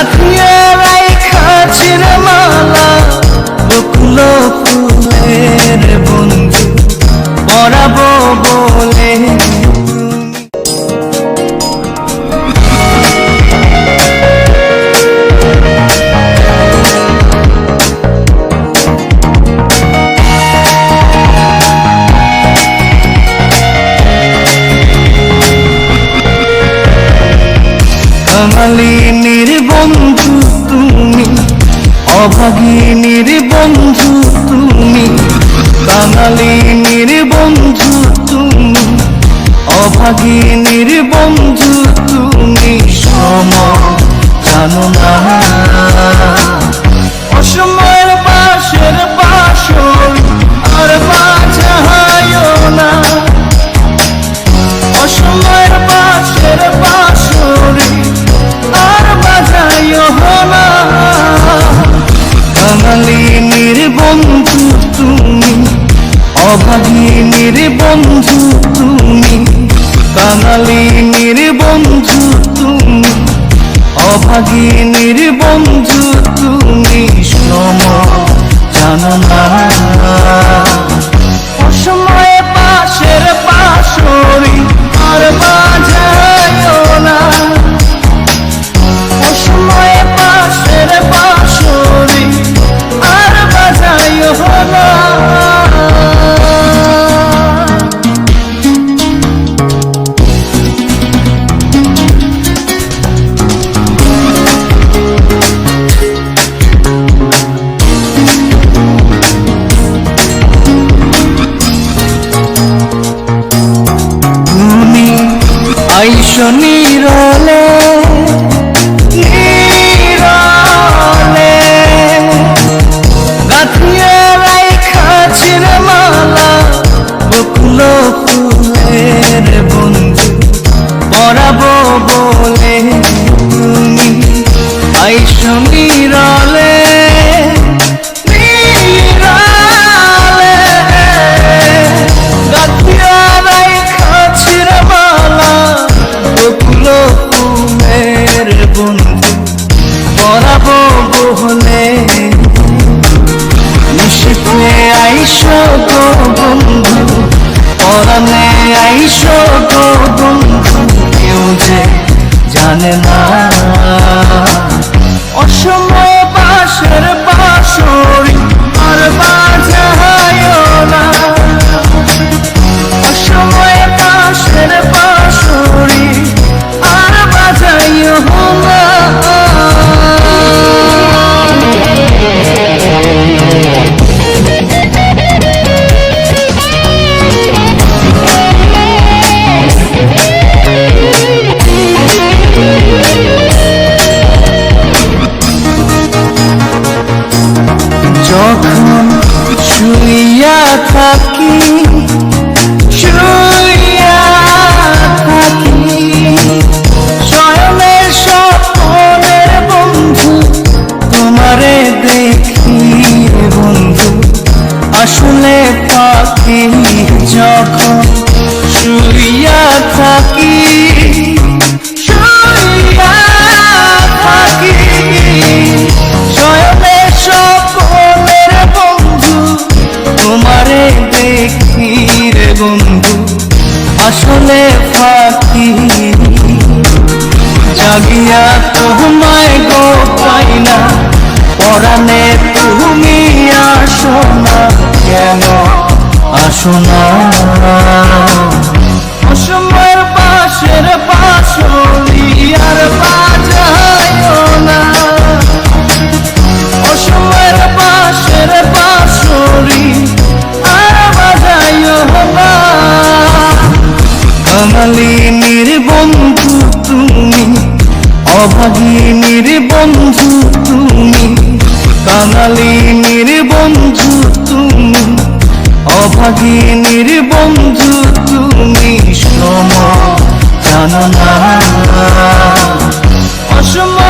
গাঁথিয়ে রাইখাছির মালা বকুল ফুলের বন্ধু পরাবো বলে কাঙালিনীর বন্ধু তুমি, অভাগিনীর বন্ধু তুমি, কাঙালিনীর বন্ধু তুমি, অভাগিনীর বন্ধু তুমি, সম জানো না অসময়ের পাশের বাসর আর বাজায় না, অসময়ের পাশের বাসর আর বাজায় না। কাঙালিনীর বন্ধু তুমি, অভাগিনীর বন্ধু তুমি, কাঙালিনীর বন্ধু তুমি, অভাগিনীর বন্ধু তুমি, সম জানো না অসময়ে পাশের বাঁশরি আর বাজায় না, অসময়ে পাশের বাঁশরি আর বাজায় না। আইসো নীরলে নীরলে গাঁথিয়ে রাইখাছির মালা বকুল ফুলের বন্ধু পরাবো বলে তুমি, আইসো নীরলে নীরলে গাঁথিয়ে রাইখাছির মালা বকুল ফুলের বন্ধু পরাবো বলে নিশিতে আইসো গো বন্ধু, পরাণে আইসো গো বন্ধু, কেউ যে জানে না অসময় বাঁশের বাঁশরি আর বাজায় না, অসময় বাঁশের বাঁশরি আর বাজায় না। যখন শুইয়া থাকি শুইয়া থাকি শয়নের স্বপ্নের বন্ধু তোমারে দেখি বন্ধু আসলে পাখি, যখন শুইয়া থাকি শুইয়া থাকি শয়নের স্বপ্নের বন্ধু তোমারে দেখি রে বন্ধু আসলে পাখি, জাগিয়া তোমায় গো পাই না, পরাণে তুমি আসো না, কেন আসো না অসময়ের পাশের বাঁশরি আর বাজায় না, অসময়ের পাশের বাঁশরি আর বাজায় না। কাঙালিনীর বন্ধু তুমি, অভাগিনীর বন্ধু তুমি, কাঙালিনীর বন্ধু তুমি, অভাগিনীর বন্ধু তুমি, সম জানো না অসময়